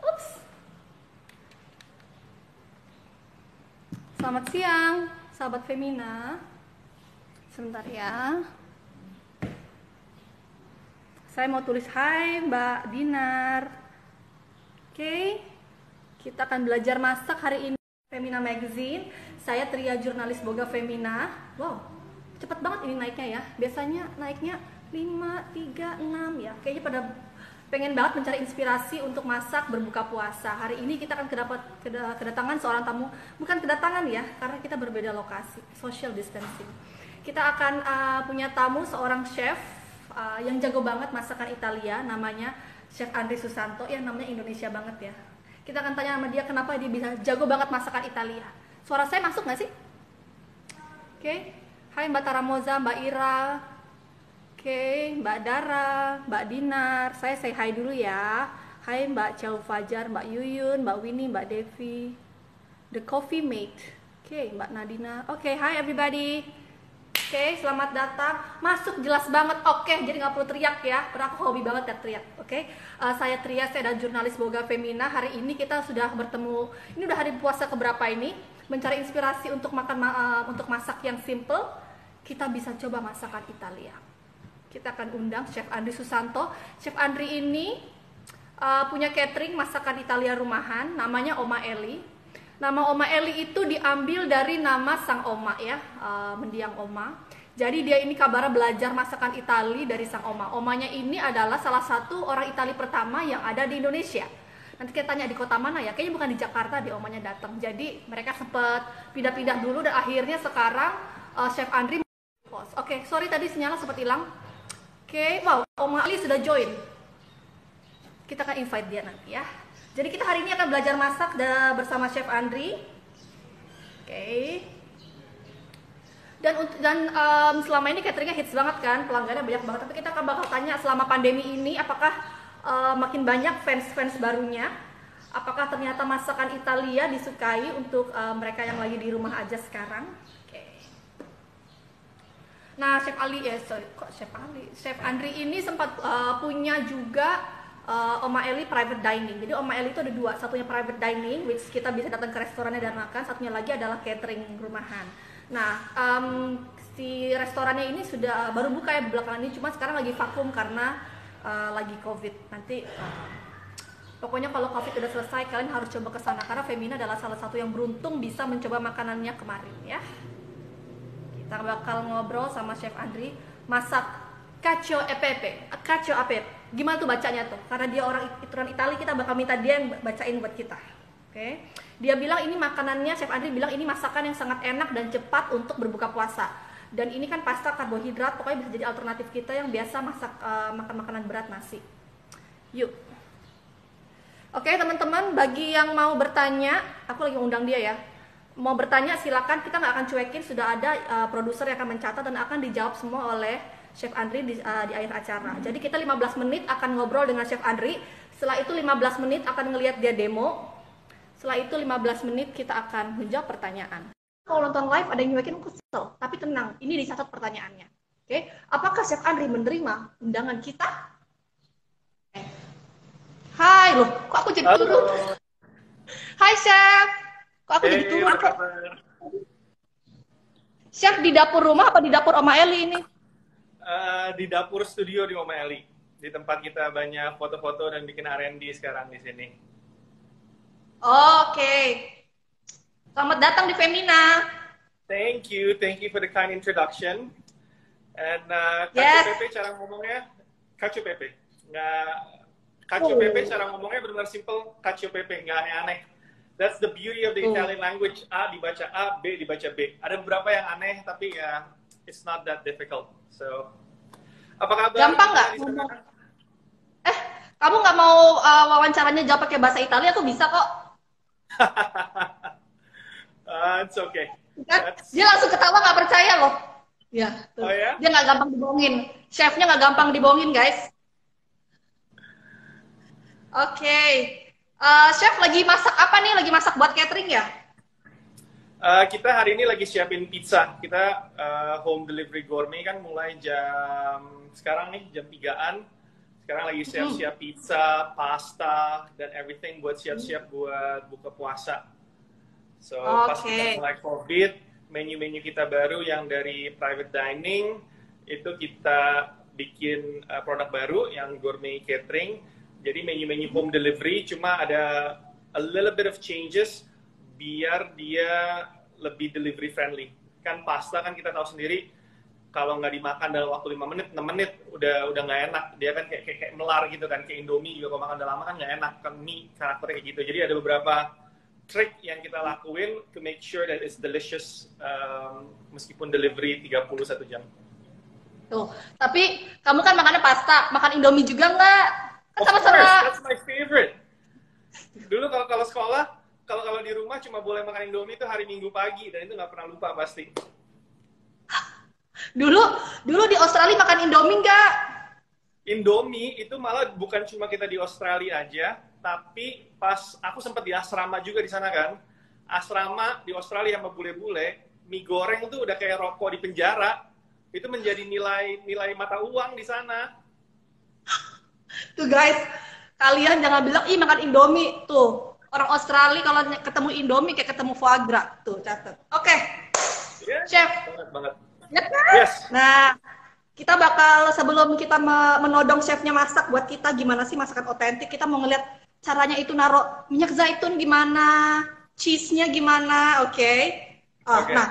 Ups. Selamat siang, sahabat Femina. Sebentar ya. Saya mau tulis hai Mbak Dinar. Oke. Kita akan belajar masak hari ini. Femina Magazine. Saya Tria, jurnalis Boga Femina. Wow, cepet banget ini naiknya ya. Biasanya naiknya 5, 3, 6 ya. Kayaknya pada pengen banget mencari inspirasi untuk masak berbuka puasa. Hari ini kita akan kedatangan seorang tamu. Bukan kedatangan ya, karena kita berbeda lokasi. Social distancing. Kita akan punya tamu, seorang chef yang jago banget masakan Italia. Namanya Chef Andri Susanto. Ya, namanya Indonesia banget ya. Kita akan tanya sama dia kenapa dia bisa jago banget masakan Italia. Suara saya masuk nggak sih? Oke. Hai Mbak Taramoza, Mbak Ira. Oke, Mbak Dara, Mbak Dinar. Saya say hi dulu ya. Hai Mbak Chow Fajar, Mbak Yuyun, Mbak Winnie, Mbak Devi. The Coffee Mate. Oke, Mbak Nadina. Oke, hi everybody. Oke, selamat datang. Masuk jelas banget. Oke, jadi nggak perlu teriak ya. Karena aku hobi banget ya teriak. Oke, saya Tria, saya adalah jurnalis Boga Femina. Hari ini kita sudah bertemu. Ini udah hari puasa keberapa ini? Mencari inspirasi untuk untuk masak yang simple. Kita bisa coba masakan Italia. Kita akan undang Chef Andri Susanto. Chef Andri ini punya catering masakan Italia rumahan. Namanya Oma Eli. Nama Oma Eli itu diambil dari nama sang oma ya, mendiang oma. Jadi dia ini kabarnya belajar masakan Itali dari sang oma. Omanya ini adalah salah satu orang Itali pertama yang ada di Indonesia. Nanti kita tanya di kota mana ya, kayaknya bukan di Jakarta di omanya datang. Jadi mereka sempat pindah-pindah dulu dan akhirnya sekarang Chef Andri host. Oke, sorry tadi sinyalnya sempat hilang. Oke, wow, Oma Eli sudah join. Kita akan invite dia nanti ya. Jadi kita hari ini akan belajar masak bersama Chef Andri. Oke. Dan selama ini cateringnya hits banget kan, pelanggannya banyak banget. Tapi kita akan bakal tanya selama pandemi ini, apakah makin banyak fans barunya? Apakah ternyata masakan Italia disukai untuk mereka yang lagi di rumah aja sekarang? Oke. Nah, Chef Andri ini sempat punya juga Oma Eli private dining. Jadi Oma Eli itu ada dua, satunya private dining, which kita bisa datang ke restorannya dan makan. Satunya lagi adalah catering rumahan. Nah, si restorannya ini sudah baru buka ya belakangan ini, cuma sekarang lagi vakum karena lagi COVID. Nanti pokoknya kalau COVID udah selesai, kalian harus coba ke sana karena Femina adalah salah satu yang beruntung bisa mencoba makanannya kemarin ya. Kita bakal ngobrol sama Chef Andri masak cacio e pepe. Cacio e pepe. Gimana tuh bacanya tuh? Karena dia orang Itali, kita bakal minta dia yang bacain buat kita. Oke. Dia bilang ini makanannya, Chef Andri bilang ini masakan yang sangat enak dan cepat untuk berbuka puasa. Dan ini kan pasta karbohidrat, pokoknya bisa jadi alternatif kita yang biasa makan makanan berat, nasi. Yuk. Oke, teman-teman, bagi yang mau bertanya, aku lagi undang dia ya. Mau bertanya silakan, kita nggak akan cuekin, sudah ada produser yang akan mencatat dan akan dijawab semua oleh Chef Andri di akhir acara. Jadi kita 15 menit akan ngobrol dengan Chef Andri. Setelah itu 15 menit akan ngelihat dia demo. Setelah itu 15 menit kita akan menjawab pertanyaan. Kalau nonton live ada yang nyuekin kesel, tapi tenang, ini dicatat pertanyaannya. Oke, apakah Chef Andri menerima undangan kita? Hai, loh, kok aku jadi turun? Hai Chef, kok aku jadi turun? Chef di dapur rumah apa di dapur Oma Eli ini? Di dapur studio di Oma Eli, di tempat kita banyak foto-foto dan bikin R&D sekarang di sini. Oke, selamat datang di Femina. Thank you for the kind introduction. And Yes. cacio pepe cara ngomongnya cacio pepe, nggak cacio pepe cara ngomongnya benar-benar simple, cacio pepe nggak aneh-aneh. That's the beauty of the Italian language. A dibaca A, B dibaca B. Ada beberapa yang aneh tapi ya it's not that difficult. So, apa kabar? Gampang nggak? Kamu nggak mau wawancaranya jawab pakai bahasa Italia? Aku bisa kok. It's okay. Dia langsung ketawa nggak percaya loh. Ya. Oh ya? Dia nggak gampang dibohongin. Chefnya nggak gampang dibohongin guys. Oke. Chef lagi masak apa nih? Lagi masak buat catering ya? Kita hari ini lagi siapin pizza. Kita home delivery gourmet kan mulai sekarang nih jam 3-an. Sekarang lagi siap-siap pizza, pasta, dan everything buat siap-siap buat buka puasa. So, pas kita mulai COVID, menu-menu kita baru yang dari private dining, itu kita bikin produk baru yang gourmet catering. Jadi menu-menu home delivery, cuma ada a little bit of changes biar dia lebih delivery friendly. Kan pasta kan kita tahu sendiri, kalau nggak dimakan dalam waktu 5 menit, 6 menit udah nggak enak. Dia kan kayak melar gitu kan, kayak Indomie juga kalau makan udah lama kan nggak enak. Kan mie karakternya kayak gitu. Jadi ada beberapa trik yang kita lakuin to make sure that it's delicious meskipun delivery 31 jam. Tuh, tapi kamu kan makannya pasta, makan Indomie juga nggak? Kan sama-sama. That's my favorite. Dulu kalau sekolah, kalau di rumah cuma boleh makan Indomie itu hari Minggu pagi dan itu nggak pernah lupa pasti. Dulu di Australia makan Indomie nggak? Indomie itu malah bukan cuma kita di Australia aja, tapi pas aku sempat di asrama juga di sana kan. Asrama di Australia sama bule-bule, mie goreng itu udah kayak rokok di penjara. Itu menjadi nilai mata uang di sana. Tuh guys, kalian jangan bilang ih makan Indomie. Tuh, orang Australia kalau ketemu Indomie kayak ketemu foie gras. Tuh, catat. Oke. Yeah, Chef. Banget. Ya kan? Yes. Nah, kita bakal sebelum kita menodong chefnya masak buat kita gimana sih masakan otentik, kita mau ngeliat caranya itu naruh minyak zaitun gimana, cheese-nya gimana, oke? Nah,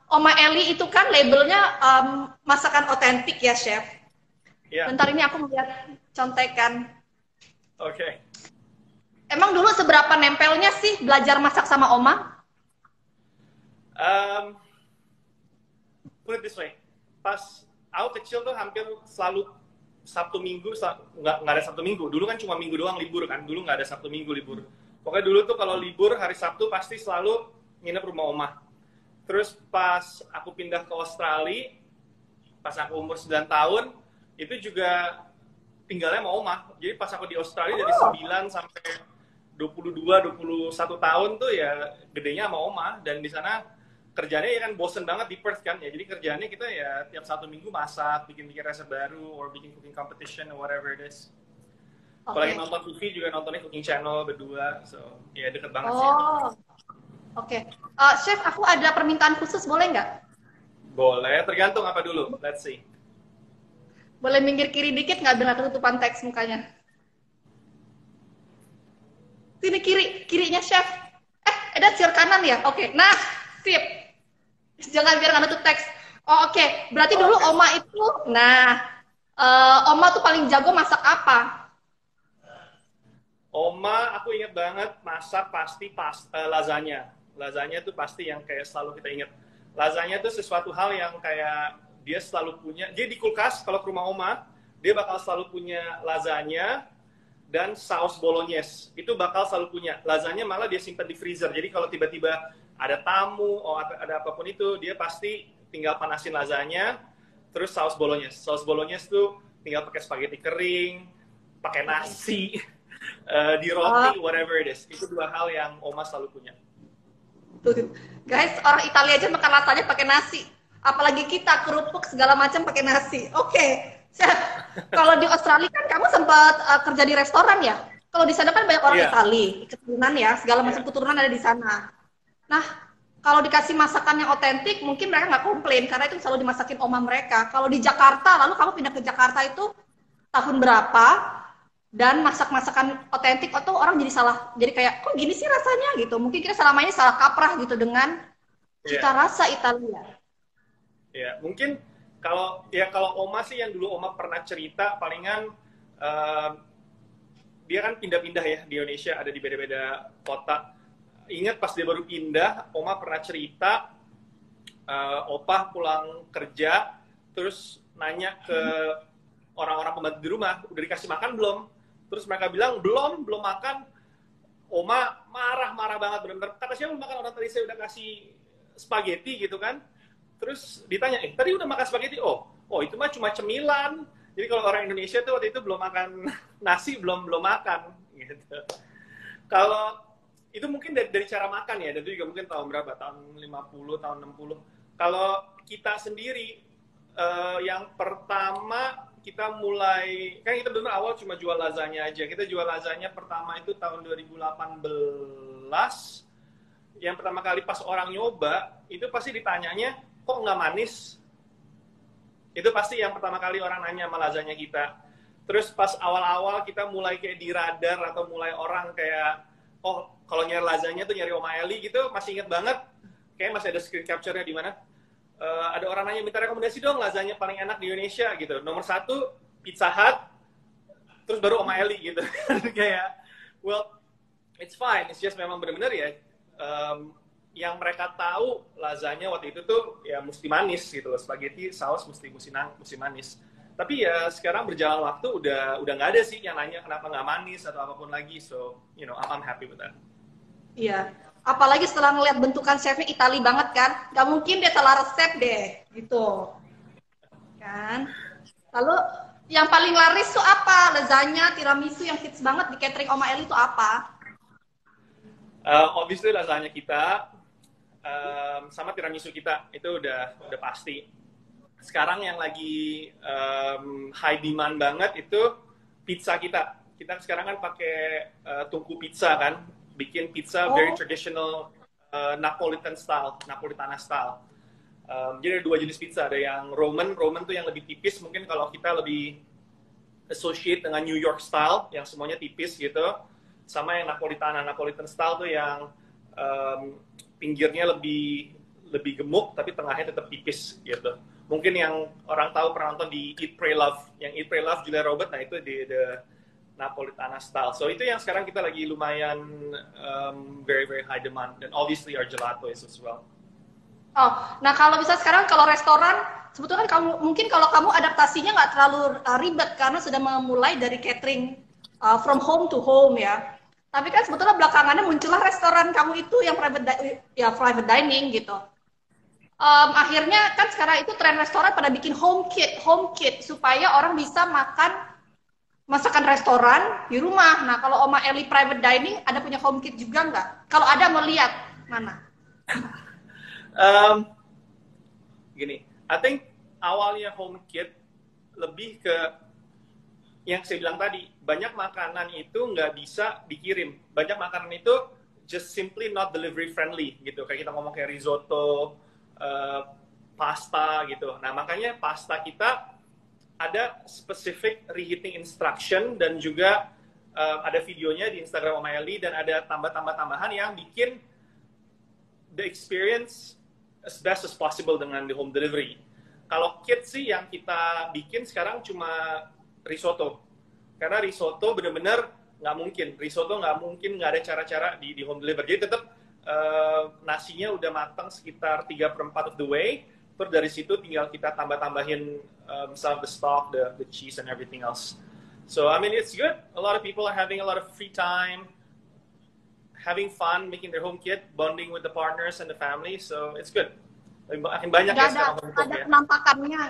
Oma Eli itu kan labelnya masakan otentik ya, Chef? Yeah. Bentar ini aku melihat contekan. Oke. Emang dulu seberapa nempelnya sih belajar masak sama Oma? Put it this way, pas aku kecil tuh hampir selalu Sabtu Minggu, nggak ada Sabtu Minggu. Dulu kan cuma Minggu doang libur kan, dulu nggak ada Sabtu Minggu libur. Pokoknya dulu tuh kalau libur hari Sabtu pasti selalu nginep rumah Oma. Terus pas aku pindah ke Australia, pas aku umur 9 tahun, itu juga tinggalnya sama Oma. Jadi pas aku di Australia dari 9 sampai 22, 21 tahun tuh ya gedenya sama Oma. Dan di sana kerjanya ya kan bosen banget di Perth kan ya. Jadi kerjanya kita ya tiap Sabtu Minggu masak, bikin-bikin resep baru, or bikin cooking competition or whatever it is. Apalagi nonton TV juga nontonnya cooking channel berdua. So ya deket banget sih. Oke. Chef, aku ada permintaan khusus, boleh nggak? Boleh, tergantung apa dulu. Let's see. Boleh minggir kiri dikit nggak biar ketutupan teks mukanya? Sini kirinya Chef. Ada your kanan ya? Oke. Nah, sip. Jangan biar nggak tutup teks. Oke. Berarti dulu Oma itu, Oma tuh paling jago masak apa? Oma, aku inget banget masak pasti lasagna. Lasagna tuh pasti yang kayak selalu kita inget. Lasagna tuh sesuatu hal yang kayak dia selalu punya. Dia di kulkas kalau ke rumah Oma, dia bakal selalu punya lasagna dan saus bolognese. Itu bakal selalu punya. Lasagna malah dia simpan di freezer. Jadi kalau tiba-tiba ada tamu atau ada apapun itu, dia pasti tinggal panasin lasagna, terus saus bolognese. Saus bolognese tuh tinggal pakai spaghetti kering, pakai nasi, di roti, whatever it is. Itu dua hal yang Oma selalu punya. Tuh, guys, orang Italia aja makan lasagna pakai nasi. Apalagi kita kerupuk segala macam pakai nasi. Oke. Kalau di Australia kan kamu sempat kerja di restoran ya? Kalau di sana kan banyak orang Italia, keturunan ya, segala macam keturunan ada di sana. Nah, kalau dikasih masakan yang otentik, mungkin mereka nggak komplain karena itu selalu dimasakin oma mereka. Kalau di Jakarta, lalu kamu pindah ke Jakarta itu tahun berapa? Dan masak-masakan otentik atau orang jadi kayak kok gini sih rasanya gitu. Mungkin kita selama ini salah kaprah gitu dengan cita rasa Italia. Ya, mungkin kalau Oma sih yang dulu Oma pernah cerita palingan dia kan pindah-pindah ya di Indonesia, ada di beda-beda kota. Ingat pas dia baru pindah, Oma pernah cerita Opa pulang kerja terus nanya ke orang-orang pembantu di rumah, udah dikasih makan belum? Terus mereka bilang belum makan. Oma marah banget benar-benar. Kata siapa makan, orang tadi saya udah kasih spaghetti gitu kan. Terus ditanya, tadi udah makan spaghetti? Oh itu mah cuma cemilan. Jadi kalau orang Indonesia tuh waktu itu belum makan nasi, belum makan gitu. Kalau itu mungkin dari cara makan ya, dan itu juga mungkin tahun berapa? Tahun 50, tahun 60. Kalau kita sendiri yang pertama kita mulai, kan kita benar awal cuma jual lasagna aja. Kita jual lasagna pertama itu tahun 2018. Yang pertama kali pas orang nyoba, itu pasti ditanyanya, kok nggak manis? Itu pasti yang pertama kali orang nanya sama lasagna kita. Terus pas awal-awal kita mulai kayak di radar atau mulai orang kayak, oh kalau nyari lasagna tuh nyari Oma Eli gitu, masih inget banget. Kayak masih ada screen capture-nya di mana. Ada orang nanya, minta rekomendasi dong lasagna paling enak di Indonesia gitu. Nomor 1, Pizza Hut, terus baru Oma Eli gitu. Kayak, well, it's fine. It's just memang benar-benar ya, yang mereka tahu lasagna waktu itu tuh ya mesti manis gitu loh. Spaghetti, saus mesti manis. Tapi ya sekarang berjalan waktu udah nggak ada sih yang nanya kenapa nggak manis atau apapun lagi. So, you know, I'm happy with that. Iya. Apalagi setelah ngeliat bentukan chefnya Itali banget kan, nggak mungkin dia salah resep deh, gitu. Kan? Lalu yang paling laris tuh apa? Lasagna, tiramisu yang hits banget di catering Oma Eli itu apa? Obviously lasagna kita, sama tiramisu kita itu udah pasti. Sekarang yang lagi high demand banget itu pizza kita. Kita sekarang kan pakai tungku pizza kan, bikin pizza very traditional Napolitana style. Jadi ada 2 jenis pizza, ada yang Roman tuh yang lebih tipis, mungkin kalau kita lebih associate dengan New York style, yang semuanya tipis gitu, sama yang Napolitan style tuh yang pinggirnya lebih gemuk tapi tengahnya tetap tipis gitu. Mungkin yang orang tahu pernah nonton di Eat Pray Love, yang Eat Pray Love Julia Roberts, nah itu di the Napolitana style. So itu yang sekarang kita lagi lumayan very very high demand, dan obviously our gelato is as well. Oh, nah kalau bisa sekarang kalau restoran, sebetulnya kan mungkin kalau kamu adaptasinya nggak terlalu ribet karena sudah memulai dari catering from home to home ya. Tapi kan sebetulnya belakangannya muncullah restoran kamu itu yang private dining gitu. Akhirnya kan sekarang itu tren restoran pada bikin home kit supaya orang bisa makan masakan restoran di rumah. Nah, kalau Oma Eli private dining ada punya home kit juga nggak? Kalau ada, mau lihat mana? Gini, I think awalnya home kit lebih ke yang saya bilang tadi, banyak makanan itu nggak bisa dikirim. Banyak makanan itu just simply not delivery friendly gitu. Kayak kita ngomong kayak risotto, pasta gitu. Nah, makanya pasta kita ada specific reheating instruction, dan juga ada videonya di Instagram Oma Eli, dan ada tambahan yang bikin the experience as best as possible dengan the home delivery. Kalau kit sih yang kita bikin sekarang cuma risotto. Karena risotto benar-benar nggak mungkin nggak ada cara-cara di home delivery. Jadi tetap nasinya udah matang sekitar 3/4 of the way. Terus dari situ tinggal kita tambahin some of the stock, the cheese and everything else. So I mean it's good. A lot of people are having a lot of free time, having fun, making their home kit, bonding with the partners and the family. So it's good. Makin banyak ya sekarang home kit ya.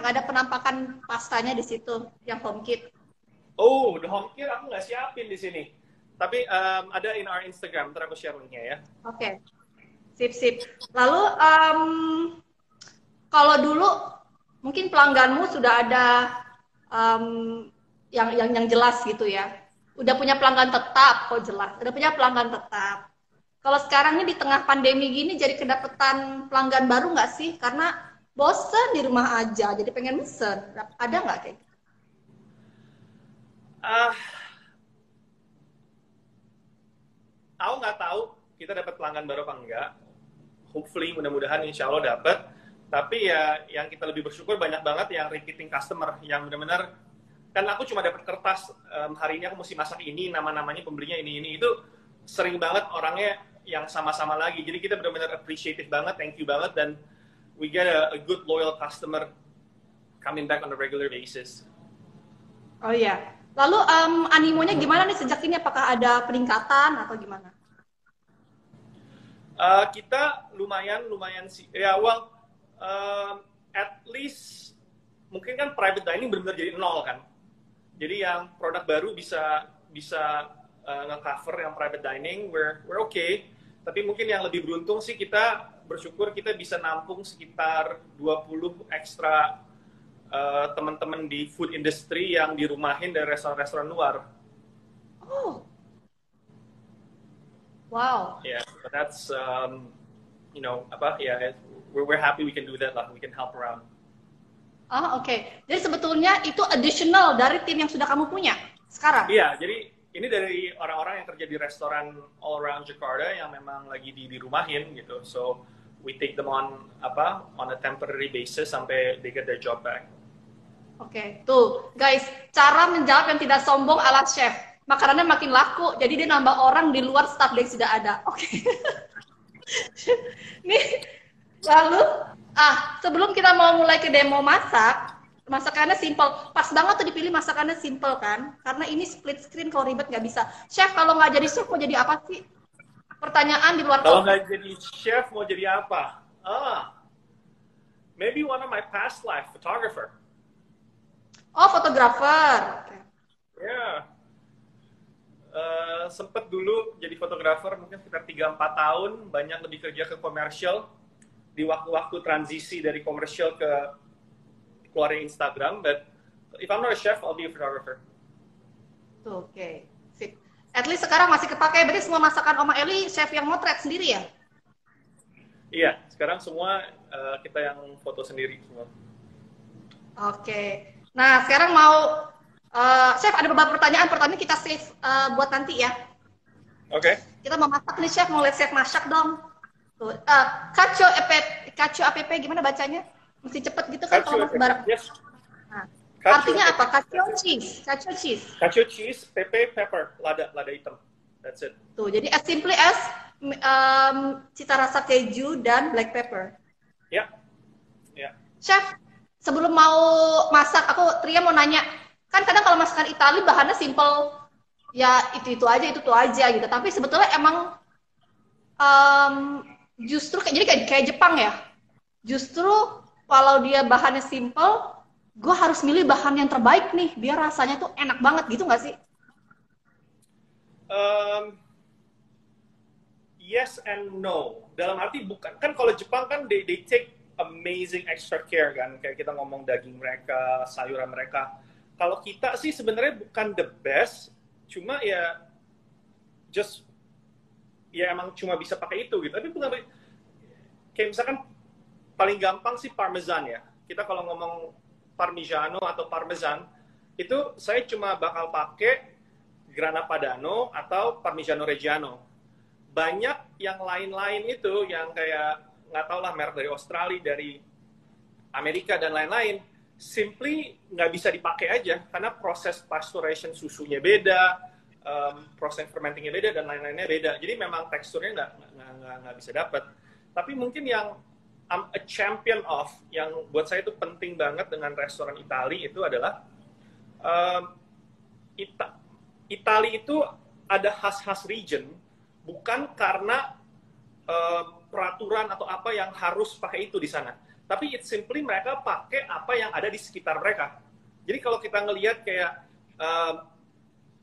Nggak ada penampakan pastanya di situ yang home kit. Oh, the home kit aku nggak siapin di sini. Tapi ada in our Instagram, ntar aku share linknya ya. Oke. Sip. Lalu kalau dulu mungkin pelangganmu sudah ada yang jelas gitu ya. Udah punya pelanggan tetap, jelas. Udah punya pelanggan tetap. Kalau sekarang ini di tengah pandemi gini jadi kedapetan pelanggan baru nggak sih? Karena bosen di rumah aja, jadi pengen mesen. Ada nggak kayak gitu? Aku nggak tahu kita dapat pelanggan baru apa enggak. Hopefully, mudah-mudahan insya Allah dapat. Tapi ya yang kita lebih bersyukur banyak banget yang repeating customer, yang benar-benar, kan aku cuma dapat kertas, hari ini aku mesti masak ini, nama-namanya pembelinya ini, itu sering banget orangnya yang sama-sama lagi. Jadi kita benar-benar appreciative banget, thank you banget, dan we get a good loyal customer coming back on a regular basis. Oh iya. Lalu animonya gimana nih sejak ini? Apakah ada peningkatan atau gimana? Kita lumayan sih. Ya, well, at least mungkin kan private dining benar-benar jadi nol kan. Jadi yang produk baru bisa nge-cover yang private dining, we're okay. Tapi mungkin yang lebih beruntung sih kita bersyukur kita bisa nampung sekitar 20 extra teman-teman di food industry yang dirumahin dari restoran-restoran luar. Oh, wow. Yeah, but that's apa ya, we're happy we can do that lah, we can help around. Oh, oke. Jadi sebetulnya itu additional dari tim yang sudah kamu punya sekarang? Iya, jadi ini dari orang-orang yang kerja di restoran all around Jakarta yang memang lagi dirumahin gitu. So we take them on a temporary basis sampai they get their job back. Oke, tuh guys, cara menjawab yang tidak sombong ala chef. Makanannya makin laku, jadi dia nambah orang di luar staff yang sudah ada. Oke. Nih, lalu sebelum kita mau mulai ke demo masak, masakannya simple. Pas banget tuh dipilih masakannya simple kan? Karena ini split screen, kalau ribet nggak bisa. Chef, kalau nggak jadi chef mau jadi apa sih? Pertanyaan di luar. Kalau nggak jadi chef mau jadi apa? Maybe one of my past life, photographer. Oh, fotografer. Okay. Yeah. Sempet dulu jadi fotografer mungkin sekitar 3-4 tahun, banyak lebih kerja ke komersial di waktu-waktu transisi dari komersial ke keluarin Instagram, but if I'm not a chef, I'll be a photographer. Oke, sip. At least sekarang masih kepakai, berarti semua masakan Oma Eli chef yang motret sendiri ya? Iya, sekarang semua kita yang foto sendiri semua. Oke. Nah, sekarang mau chef ada beberapa pertanyaan. Pertanyaan kita save buat nanti ya. Oke. Kita mau masak nih chef, mau lihat chef masak dong. Tuh, cacio app gimana bacanya? Mesti cepet gitu kan kalau mau bareng. Yes. Nah, artinya apa? Cacio cheese. Cacio cheese, pepe, pepper, lada hitam. That's it. Tuh, jadi as simply as cita rasa keju dan black pepper. Ya. Yeah. Chef, sebelum mau masak, Tria mau nanya, kan kadang kalau masakan Itali bahannya simple, ya itu aja gitu. Tapi sebetulnya emang justru jadi kayak Jepang ya. Justru kalau dia bahannya simple, gue harus milih bahan yang terbaik nih, biar rasanya tuh enak banget gitu nggak sih? Yes and no. Dalam arti bukan, kan kalau Jepang kan they take amazing extra care kan, kayak kita ngomong daging mereka, sayuran mereka. Kalau kita sih sebenarnya bukan the best, cuma ya emang cuma bisa pakai itu gitu. Tapi bukan kayak misalkan paling gampang sih parmesan ya. Kita kalau ngomong parmigiano atau parmesan, itu saya cuma bakal pakai grana padano atau parmigiano reggiano. Banyak yang lain-lain itu yang kayak nggak tau lah merek dari Australia, dari Amerika dan lain-lain, simply nggak bisa dipakai aja karena proses pasteurization susunya beda, proses fermentingnya beda dan lain-lainnya beda. Jadi memang teksturnya nggak bisa dapat. Tapi mungkin yang I'm a champion of, yang buat saya itu penting banget dengan restoran Itali itu adalah Itali itu ada khas-khas region, bukan karena peraturan atau apa yang harus pakai itu di sana. Tapi it's simply mereka pakai apa yang ada di sekitar mereka. Jadi kalau kita ngelihat kayak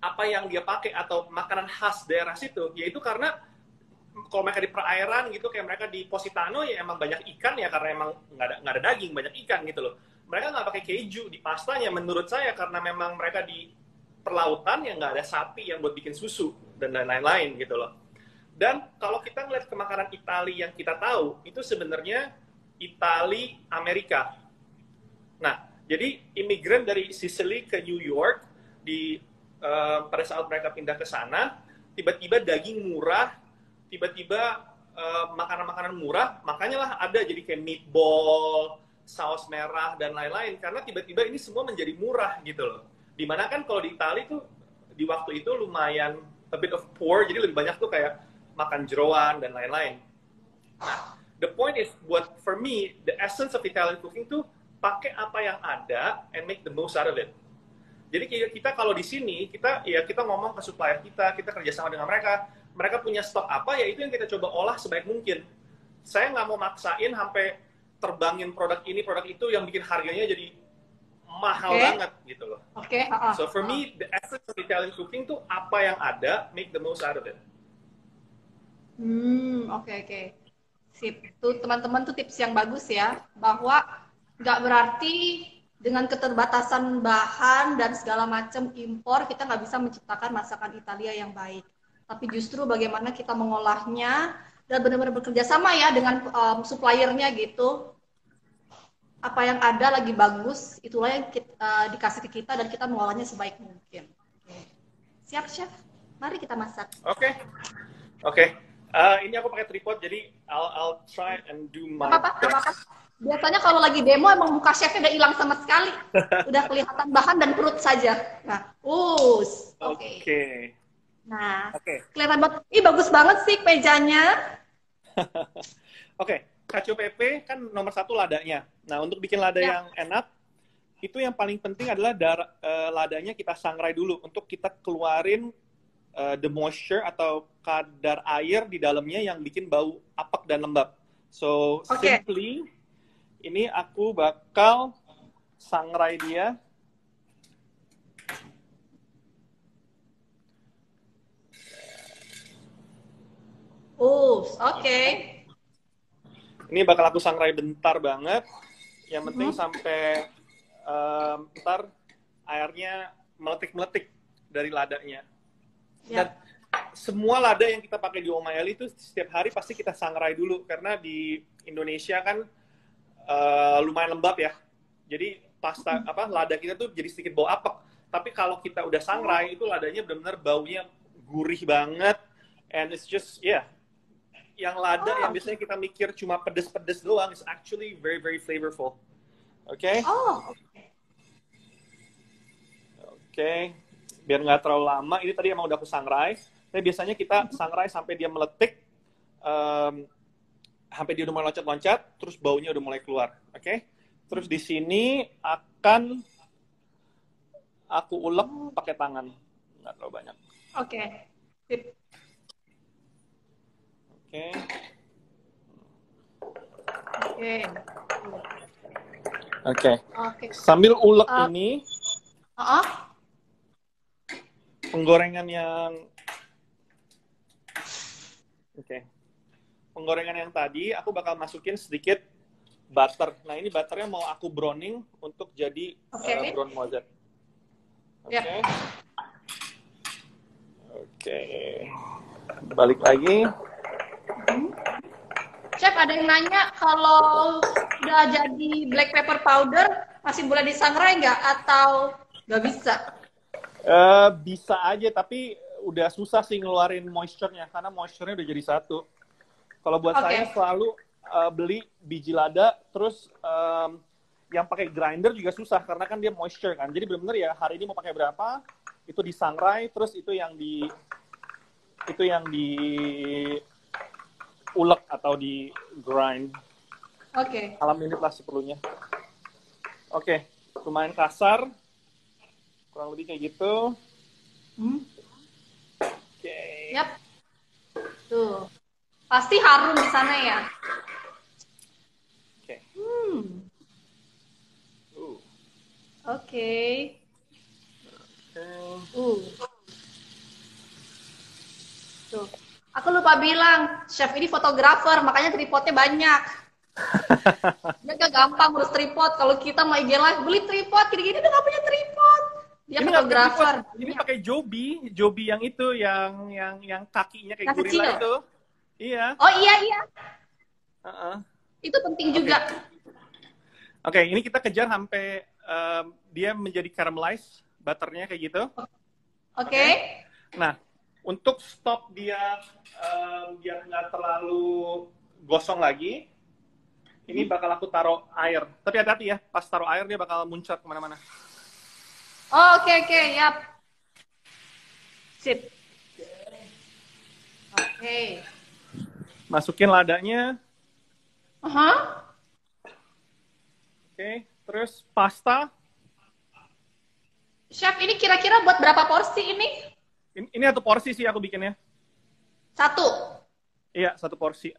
apa yang dia pakai atau makanan khas daerah situ, yaitu karena kalau mereka di perairan gitu, kayak mereka di Positano ya emang banyak ikan ya, karena emang nggak ada daging, banyak ikan gitu loh. Mereka nggak pakai keju di pastanya menurut saya karena memang mereka di perlautan yang nggak ada sapi yang buat bikin susu dan lain-lain gitu loh. Dan kalau kita ngeliat ke makanan Itali yang kita tahu, itu sebenarnya Itali Amerika. Nah, jadi imigran dari Sicily ke New York, pada saat mereka pindah ke sana, tiba-tiba daging murah, tiba-tiba makanan-makanan murah, makanya lah ada jadi kayak meatball, saus merah, dan lain-lain. Karena tiba-tiba ini semua menjadi murah gitu loh. Dimana kan kalau di Itali tuh, di waktu itu lumayan a bit of poor, jadi lebih banyak tuh kayak makan jeroan dan lain-lain. Nah, the point is, for me, the essence of Italian cooking tuh pakai apa yang ada and make the most out of it. Jadi kita kalau di sini, kita ngomong ke supplier kita kerjasama dengan mereka punya stok apa, ya itu yang kita coba olah sebaik mungkin. Saya nggak mau maksain sampai terbangin produk ini, produk itu yang bikin harganya jadi mahal banget gitu loh. So for me, the essence of Italian cooking tuh apa yang ada, make the most out of it. Oke. Sip. Tuh teman-teman tuh tips yang bagus ya, bahwa nggak berarti dengan keterbatasan bahan dan segala macam impor, kita nggak bisa menciptakan masakan Italia yang baik. Tapi justru bagaimana kita mengolahnya dan benar-benar bekerja sama ya dengan suppliernya gitu. Apa yang ada lagi bagus, itulah yang dikasih ke kita dan kita mengolahnya sebaik mungkin. Siap, Chef? Mari kita masak. Oke. Ini aku pakai tripod, jadi I'll try and do my Apa-apa. Biasanya kalau lagi demo emang muka chefnya udah hilang sama sekali. Udah kelihatan bahan dan perut saja. Nah, Oke. Nah, kelihatan banget. Ih, bagus banget sih mejanya. Oke. Cacio pepe kan nomor 1 ladanya. Nah, untuk bikin lada yang enak, itu yang paling penting adalah ladanya kita sangrai dulu untuk kita keluarin the moisture atau kadar air di dalamnya yang bikin bau apek dan lembab. So, simply, ini aku bakal sangrai dia. Oke. Ini bakal aku sangrai bentar banget. Yang penting sampai ntar airnya meletik-meletik dari ladanya. Dan semua lada yang kita pakai di Omaeli itu setiap hari pasti kita sangrai dulu. Karena di Indonesia kan lumayan lembab ya. Jadi lada kita tuh jadi sedikit bau apek. Tapi kalau kita udah sangrai, itu ladanya benar-benar baunya gurih banget. And it's just, yang lada yang biasanya kita mikir cuma pedes-pedes doang is actually very very flavorful. Oke? Oke. Biar nggak terlalu lama, ini tadi emang udah aku sangrai. Tapi biasanya kita sangrai sampai dia meletik, sampai dia udah mulai loncat-loncat, terus baunya udah mulai keluar. Oke? Terus di sini akan aku ulek pakai tangan, nggak terlalu banyak. Oke. Sambil ulek ini, penggorengan yang tadi aku bakal masukin sedikit butter. Nah, ini butternya mau aku browning untuk jadi brown mozet. Balik lagi. Chef, ada yang nanya kalau udah jadi black pepper powder masih boleh disangrai nggak atau nggak bisa? Bisa aja, tapi udah susah sih ngeluarin moisture-nya karena moisture-nya udah jadi satu. Kalau buat saya selalu beli biji lada, terus yang pakai grinder juga susah karena kan dia moisture kan. Jadi benar-benar ya hari ini mau pakai berapa, itu disangrai, terus itu yang di ulek atau di grind. Alamin lah seperlunya. Lumayan kasar. Kurang lebih kayak gitu. Yap. Tuh. Pasti harum di sana ya. Tuh. Aku lupa bilang, chef ini fotografer, makanya tripodnya banyak. Dia gak gampang urus tripod. Kalau kita mau IG live, beli tripod, gini-gini udah gak punya tripod. Dia ini fotografer. Ini pakai Joby yang itu, yang kakinya kayak gorila itu. Iya. Oh iya. Itu penting juga. Ini kita kejar sampai dia menjadi caramelize, butternya kayak gitu. Nah, untuk stop dia biar nggak terlalu gosong lagi, ini bakal aku taruh air. Tapi hati-hati ya, pas taruh air dia bakal muncrat kemana-mana. Yap. Sip. Masukin ladanya. Terus pasta. Chef, ini kira-kira buat berapa porsi ini? Ini 1 porsi sih aku bikinnya. 1? Iya, 1 porsi.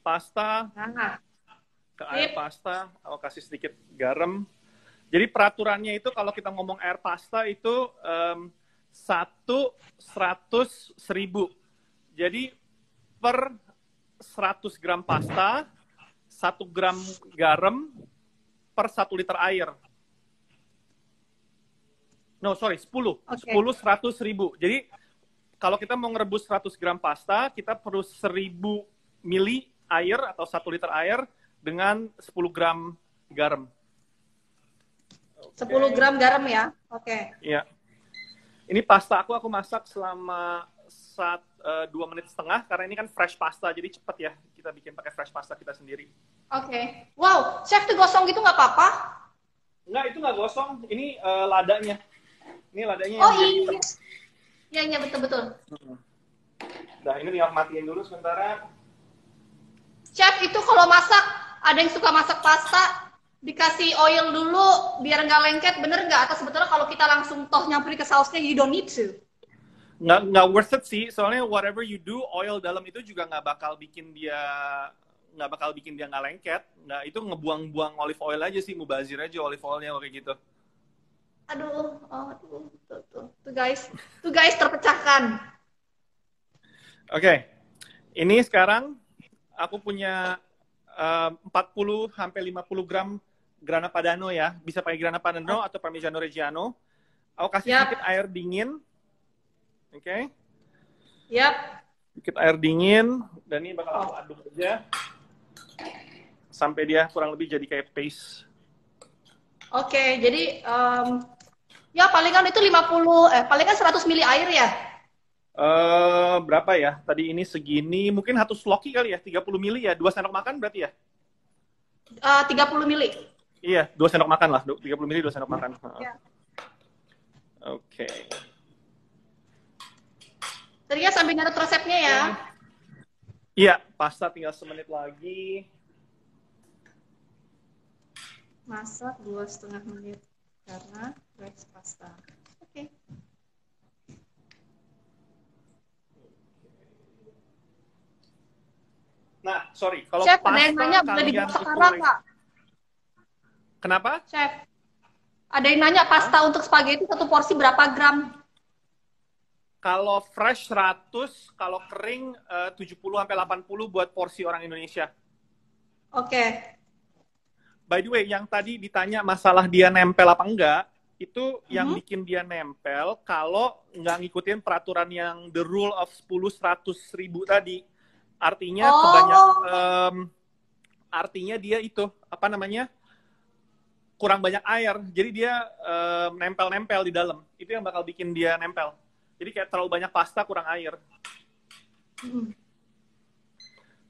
Pasta. Ke air pasta, aku kasih sedikit garam. Jadi peraturannya itu kalau kita ngomong air pasta itu 1/100.000. Jadi per 100 gram pasta, 1 gram garam, per 1 liter air. No, sorry, 10. Oke. 10 100 ribu. Jadi, kalau kita mau ngerebus 100 gram pasta, kita perlu 1000 mili air atau 1 liter air dengan 10 gram garam. 10 gram garam ya? Oke. Iya. Ini pasta aku masak selama 2 menit setengah, karena ini kan fresh pasta, jadi cepet ya kita bikin pakai fresh pasta kita sendiri. Oke. Wow, chef tuh gosong gitu nggak apa-apa? Enggak, itu nggak gosong. Ini ladanya. Ini ladanya Oh yang iya. Iya, betul-betul. Nah, ini tinggal matiin dulu sementara. Chef, itu kalau masak, ada yang suka masak pasta, dikasih oil dulu biar nggak lengket, bener nggak? Atau sebetulnya kalau kita langsung toh nyamperin ke sausnya, you don't need to? Nggak worth it sih, soalnya whatever you do, oil dalam itu juga nggak bakal bikin dia nggak lengket. Nggak, itu ngebuang-buang olive oil aja sih, mubazir aja olive oilnya kayak gitu. Aduh, tuh guys terpecahkan. Oke. Ini sekarang aku punya 40 sampai 50 gram Grana Padano ya. Bisa pakai Grana Padano atau Parmigiano Reggiano. Aku kasih sedikit air dingin. Oke. Sedikit air dingin, dan ini bakal aku aduk aja sampai dia kurang lebih jadi kayak paste. Oke, jadi ya palingan itu 100 mili air ya? Berapa ya? Tadi ini segini, mungkin 100 sloki kali ya, 30 mili ya, 2 sendok makan berarti ya? 30 mili. Iya, 2 sendok makan lah, 30 mili 2 sendok makan. Ya. Oke. Tadi ya sambil nyatet resepnya ya. Iya, pasta tinggal semenit lagi. Masak 2,5 menit karena fresh pasta. Oke. Nah, sorry, kalau Chef, pasta ada yang nanya boleh dibuat sekarang nggak? Kenapa? Chef, ada yang nanya pasta untuk spaghetti 1 porsi berapa gram? Kalau fresh 100, kalau kering 70 sampai 80 buat porsi orang Indonesia. Oke. By the way, yang tadi ditanya masalah dia nempel apa enggak, itu yang bikin dia nempel kalau nggak ngikutin peraturan yang the rule of 10, 100 ribu tadi. Artinya artinya dia itu apa namanya, kurang banyak air, jadi dia nempel-nempel di dalam. Itu yang bakal bikin dia nempel. Jadi kayak terlalu banyak pasta, kurang air.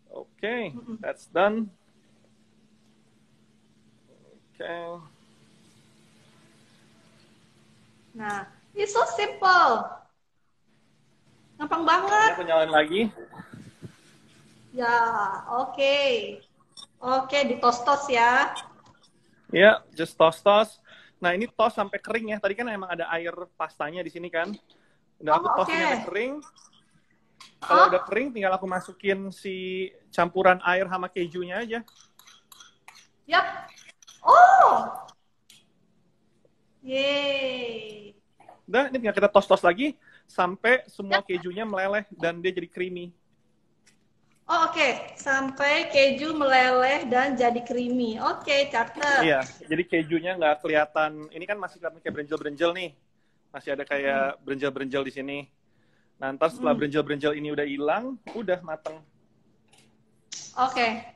Oke, that's done. Oke. Nah, it's so simple. Gampang banget. Aku nyalain lagi. Ya, oke. Oke, ditos-tos ya. Ya, just toss-toss. Nah, ini toss sampai kering ya. Tadi kan emang ada air pastanya di sini kan. Udah aku toss ini sampai kering. Kalau udah kering, tinggal aku masukin si campuran air sama kejunya aja. Yap. Oh. Yeay. Udah, ini tinggal kita toss-toss lagi sampai semua kejunya meleleh dan dia jadi creamy. Oh, oke. Sampai keju meleleh dan jadi creamy. Oke, catat. Iya, jadi kejunya nggak kelihatan. Ini kan masih kelihatan kayak berenjel-berenjel nih. Masih ada kayak berenjel-berenjel di sini. Nah, ntar setelah berenjel-berenjel ini udah hilang, udah mateng. Oke.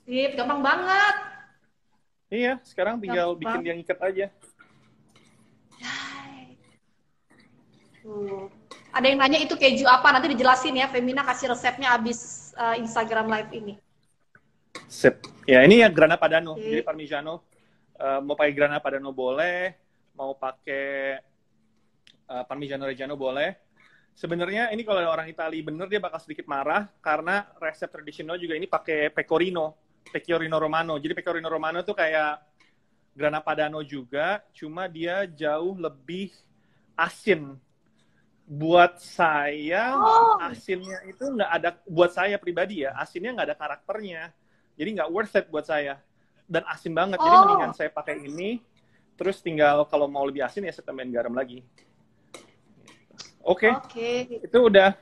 Sip, gampang banget. Iya, sekarang tinggal bikin dia ngikat aja. Ada yang nanya itu keju apa, nanti dijelasin ya, Femina kasih resepnya abis Instagram live ini. Sip. Ya, ini ya Grana Padano, jadi Parmigiano. Mau pakai Grana Padano boleh, mau pakai Parmigiano Reggiano boleh. Sebenarnya ini kalau ada orang Itali bener dia bakal sedikit marah karena resep tradisional juga ini pakai pecorino romano. Jadi pecorino romano tuh kayak Grana Padano juga, cuma dia jauh lebih asin. Buat saya asinnya itu nggak ada, buat saya pribadi ya, asinnya nggak ada karakternya. Jadi nggak worth it buat saya. Dan asin banget, jadi mendingan saya pakai ini, terus tinggal kalau mau lebih asin ya saya tambahin garam lagi. Oke. Itu udah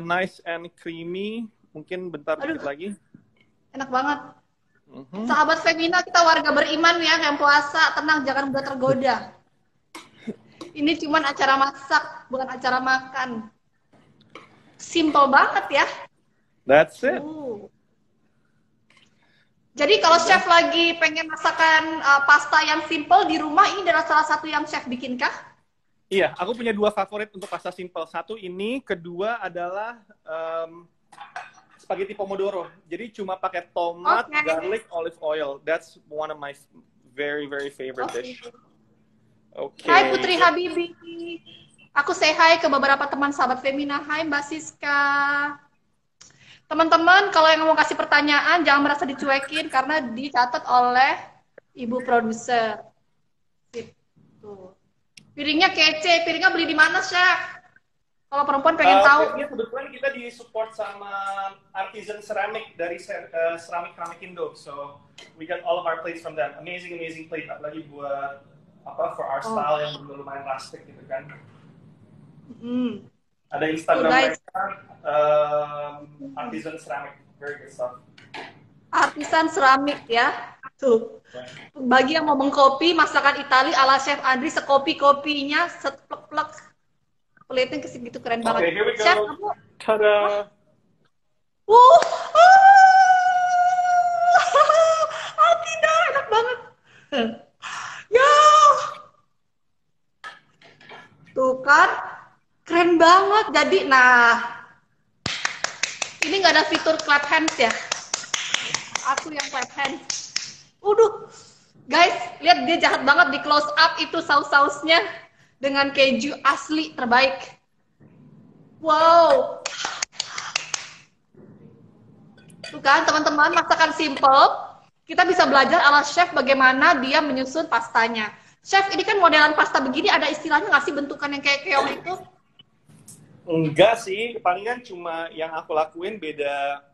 nice and creamy. Mungkin bentar dikit lagi. Enak banget. Sahabat Femina, kita warga beriman ya, yang puasa, tenang, jangan mudah tergoda. Ini cuma acara masak, bukan acara makan. Simple banget ya. That's it. Jadi kalau chef lagi pengen masakan pasta yang simple di rumah, ini adalah salah satu yang chef bikin kah? Iya, aku punya 2 favorit untuk pasta simple. Satu ini, kedua adalah spaghetti pomodoro. Jadi cuma pakai tomat, garlic, olive oil. That's one of my very favorite dish. Hai Putri Habibi. Aku say hi ke beberapa teman sahabat Femina. Hai Mbak Siska. Teman-teman, kalau yang mau kasih pertanyaan, jangan merasa dicuekin karena dicatat oleh ibu produser. Piringnya kece. Piringnya beli di mana, Chef? Kalau perempuan pengen tahu. Kebetulan kita di-support sama artisan ceramic dari Ceramic Indo. So, we got all of our plates from them. Amazing plate. Apalagi buat for our style yang lumayan rustic gitu kan. Ada Instagram mereka, artisan ceramic, very good stuff. Artisan ceramic ya, tuh. Bagi yang mau mengkopi masakan Itali ala Chef Andri, sekopi-kopinya, seplek-plek, pelitnya segitu keren banget. Okay, here we go. Chef, kamu, tada. Tidak, enak banget. Ya, tuh kan. Keren banget. Jadi, nah, ini nggak ada fitur clap hands ya. Aku yang clap hands. Guys, lihat dia jahat banget di close up itu saus-sausnya dengan keju asli terbaik. Wow. Tuh kan, teman-teman, masakan simple. Kita bisa belajar ala chef bagaimana dia menyusun pastanya. Chef, ini kan modelan pasta begini, ada istilahnya nggak sih bentukan yang kayak keong itu? Enggak sih, palingan cuma yang aku lakuin beda,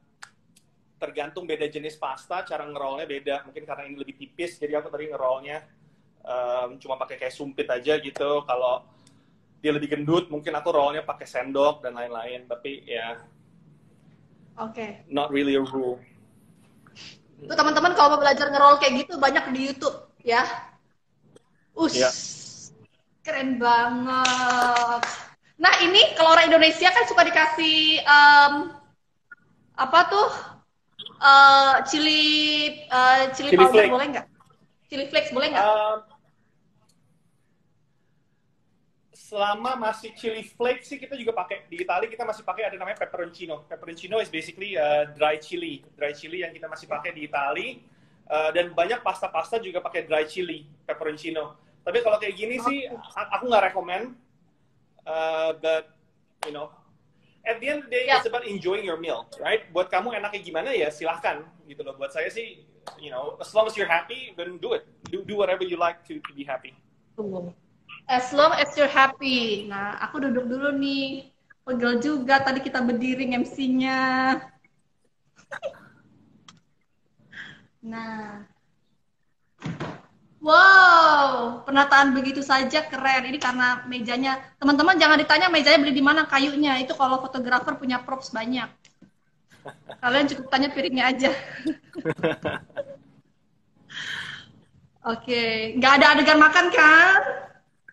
tergantung beda jenis pasta, cara ngerolnya beda. Mungkin karena ini lebih tipis, jadi aku tadi ngerolnya cuma pakai kayak sumpit aja gitu. Kalau dia lebih gendut, mungkin aku rollnya pakai sendok dan lain-lain. Tapi ya, not really a rule. Tuh teman-teman kalau mau belajar ngerol kayak gitu banyak di YouTube ya. Keren banget. Nah ini kalau orang Indonesia kan suka dikasih apa tuh chili powder flake. Boleh nggak? Chili flakes boleh nggak? Selama masih chili flakes sih kita juga pakai di Italia, kita masih pakai ada namanya peperoncino. Peperoncino is basically dry chili yang kita masih pakai di Italia. Dan banyak pasta-pasta juga pakai dry chili peperoncino. Tapi kalau kayak gini sih aku nggak rekomend. But you know, at the end of the day, it's about enjoying your meal, right? Buat kamu enaknya gimana ya silahkan gitu loh. Buat saya sih, you know, as long as you're happy, then do it. Do whatever you like to be happy. As long as you're happy. Nah, aku duduk dulu nih. Pegel juga tadi kita berdiri MC-nya. Nah. Wow, penataan begitu saja keren. Ini karena mejanya, teman-teman jangan ditanya mejanya beli di mana, kayunya. Itu kalau fotografer punya props banyak. Kalian cukup tanya piringnya aja. Oke, nggak ada adegan makan kan?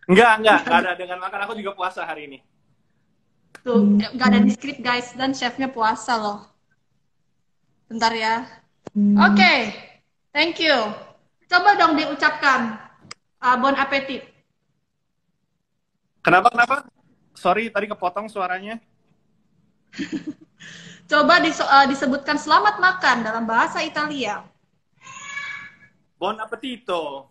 Enggak ada adegan makan. Aku juga puasa hari ini. Tuh, nggak ada di script guys, dan chefnya puasa loh. Bentar ya. Oke, thank you. Coba dong diucapkan bon appetit. Kenapa? Sorry, tadi kepotong suaranya. Coba disebutkan selamat makan dalam bahasa Italia. Buon appetito.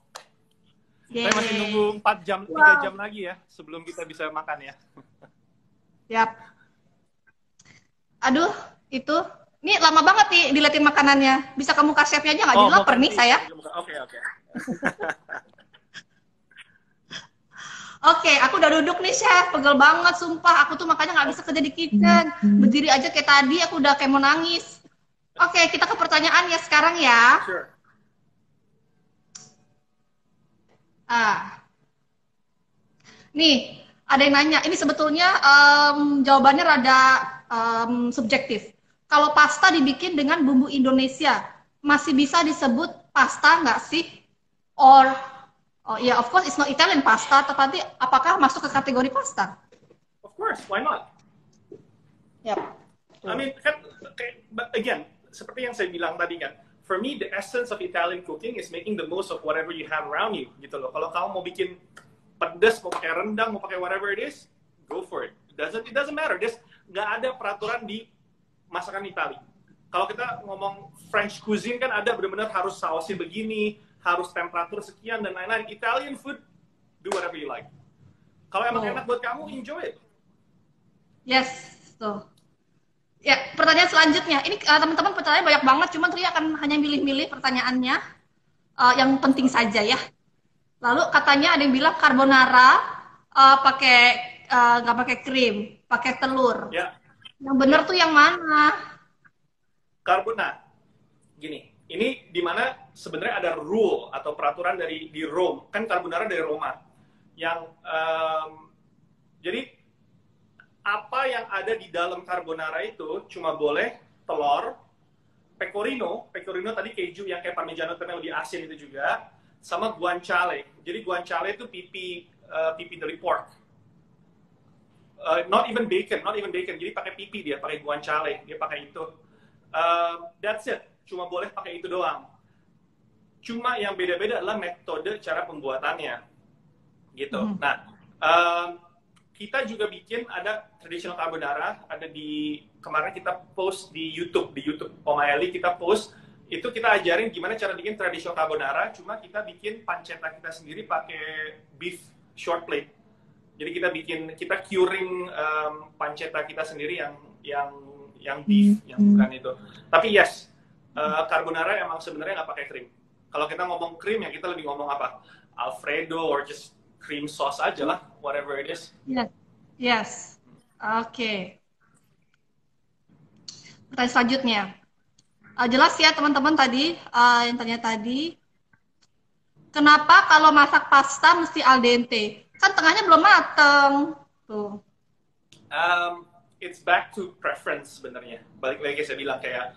Saya masih nunggu 4 jam, 3 jam lagi ya sebelum kita bisa makan ya. Yap. Aduh, itu. Ini lama banget nih diliatin makanannya. Bisa kamu kasih chefnya aja nggak? Jadi lapar nih saya. Oke. Oke, aku udah duduk nih chef. Pegel banget, sumpah. Aku tuh makanya nggak bisa kerja di kitchen. Berdiri aja kayak tadi, aku udah kayak mau nangis. Oke, kita ke pertanyaan ya sekarang ya. Sure. Nih, ada yang nanya. Ini sebetulnya jawabannya rada subjektif. Kalau pasta dibikin dengan bumbu Indonesia, masih bisa disebut pasta nggak sih? Or oh ya, of course it's not Italian pasta, tapi apakah masuk ke kategori pasta? Of course, why not? Yap. I mean, kan, but again, seperti yang saya bilang tadi kan, for me the essence of Italian cooking is making the most of whatever you have around you, gitu loh. Kalau kamu mau bikin pedas, mau pakai rendang, mau pakai whatever it is, go for it. It doesn't matter. Nggak ada peraturan di masakan Itali. Kalau kita ngomong French cuisine kan ada benar-benar harus sausnya begini, harus temperatur sekian dan lain-lain. Italian food, do whatever you like. Kalau emang enak buat kamu, enjoy it. Yes, tuh. Ya, pertanyaan selanjutnya. Ini teman-teman pertanyaan banyak banget, cuman Tria akan hanya milih-milih pertanyaannya yang penting saja ya. Lalu katanya ada yang bilang carbonara nggak pakai krim, pakai telur. Ya. Yang benar tuh yang mana? Carbonara. Gini, ini dimana sebenarnya ada rule atau peraturan di Rome. Kan carbonara dari Roma. Yang jadi apa yang ada di dalam carbonara itu cuma boleh telur, pecorino tadi keju yang kayak parmigiano tapi yang lebih asin itu juga, sama guanciale. Jadi guanciale itu pipi dari pork. Not even bacon. Jadi pakai pipi dia, pakai guanciale, dia pakai itu. That's it. Cuma boleh pakai itu doang. Cuma yang beda-beda adalah metode cara pembuatannya, gitu. Nah, kita juga bikin ada traditional carbonara, ada kemarin kita post di YouTube Oma Eli kita post, itu kita ajarin gimana cara bikin traditional carbonara, cuma kita bikin pancetta kita sendiri pakai beef short plate. Jadi kita curing pancetta kita sendiri yang beef, yang bukan itu. Tapi yes, carbonara emang sebenarnya nggak pakai krim. Kalau kita ngomong krim ya kita lebih ngomong apa? Alfredo or just cream sauce aja lah, whatever it is. Yes. Oke. Pertanyaan selanjutnya. Jelas ya teman-teman tadi, yang tanya tadi. Kenapa kalau masak pasta mesti al dente? Kan tengahnya belum mateng. Tuh. It's back to preference sebenarnya. Balik lagi saya bilang kayak,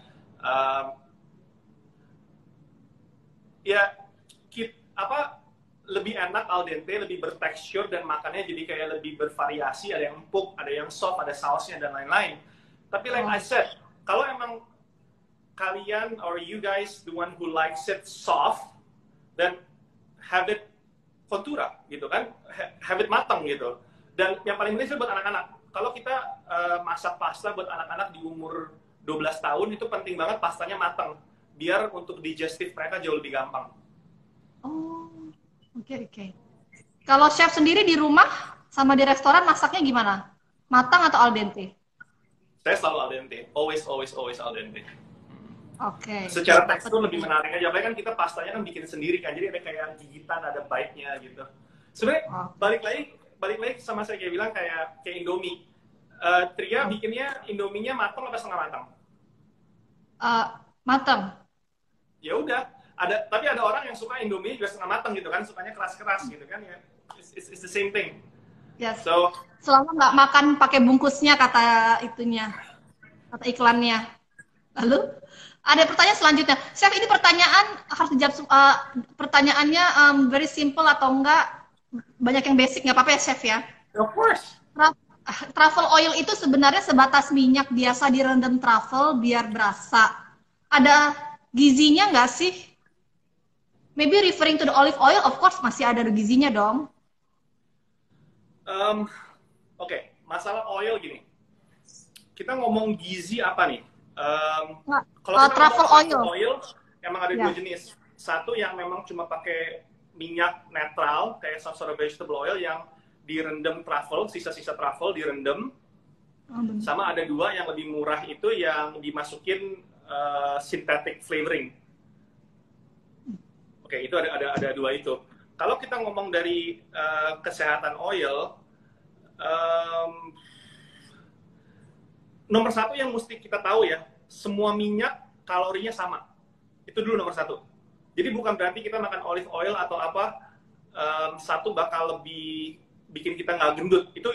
lebih enak al dente, lebih bertekstur dan makannya jadi kayak lebih bervariasi, ada yang empuk, ada yang soft, ada sausnya dan lain-lain. Tapi like I said, kalau emang kalian or you guys the one who likes it soft, then have it kontura gitu kan, have it matang gitu. Dan yang paling penting buat anak-anak, kalau kita masak pasta buat anak-anak di umur 12 tahun itu penting banget pastanya matang, biar untuk digestif mereka jauh lebih gampang. Oh. Oke. Kalau chef sendiri di rumah sama di restoran masaknya gimana? Matang atau al dente? Saya selalu al dente. Always al dente. Oke. Secara tekstur lebih menarik aja. Apalagi kan kita pastanya kan bikin sendiri kan. Jadi ada kayak gigitan, ada bite-nya gitu. Sebenarnya balik lagi sama saya kayak bilang kayak Indomie. Tria bikinnya Indominya matang apa setengah matang? Matang. Ya udah. Tapi ada orang yang suka Indomie juga setengah matang gitu kan, sukanya keras-keras gitu kan ya. It's the same thing. Yes. So, selama nggak makan pakai bungkusnya kata iklannya. Lalu ada pertanyaan selanjutnya. Chef, ini pertanyaan harus dijawab pertanyaannya very simple atau enggak? Banyak yang basic, nggak apa-apa ya Chef ya? Of course. Truffle oil itu sebenarnya sebatas minyak biasa direndam truffle biar berasa. Ada gizinya nggak sih? Maybe referring to the olive oil, of course masih ada gizinya dong. Oke, masalah oil gini. Kita ngomong gizi apa nih? Kalau truffle oil, emang ada dua jenis. Satu yang memang cuma pakai minyak netral, kayak some sort of vegetable oil yang direndam truffle, sisa-sisa truffle direndam. Sama ada dua yang lebih murah itu yang dimasukin synthetic flavoring. Oke, itu ada dua itu. Kalau kita ngomong dari kesehatan oil, nomor satu yang mesti kita tahu ya, semua minyak kalorinya sama. Itu dulu nomor satu. Jadi bukan berarti kita makan olive oil atau apa, satu bakal lebih bikin kita nggak gendut. Itu